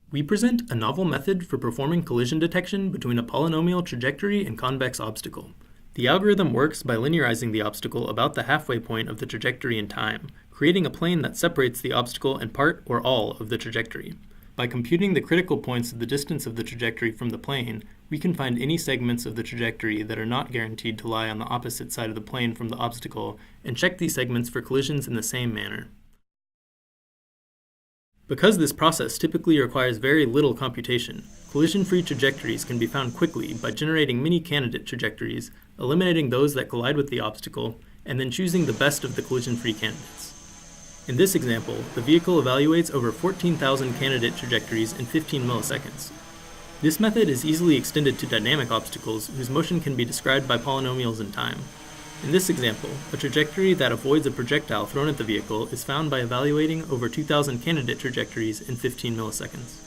We present a novel method for performing collision detection between a polynomial trajectory and convex obstacle. The algorithm works by linearizing the obstacle about the halfway point of the trajectory in time, creating a plane that separates the obstacle and part or all of the trajectory. By computing the critical points of the distance of the trajectory from the plane, we can find any segments of the trajectory that are not guaranteed to lie on the opposite side of the plane from the obstacle, and check these segments for collisions in the same manner. Because this process typically requires very little computation, collision-free trajectories can be found quickly by generating many candidate trajectories, eliminating those that collide with the obstacle, and then choosing the best of the collision-free candidates. In this example, the vehicle evaluates over 14,000 candidate trajectories in 15 milliseconds. This method is easily extended to dynamic obstacles whose motion can be described by polynomials in time. In this example, a trajectory that avoids a projectile thrown at the vehicle is found by evaluating over 2,000 candidate trajectories in 15 milliseconds.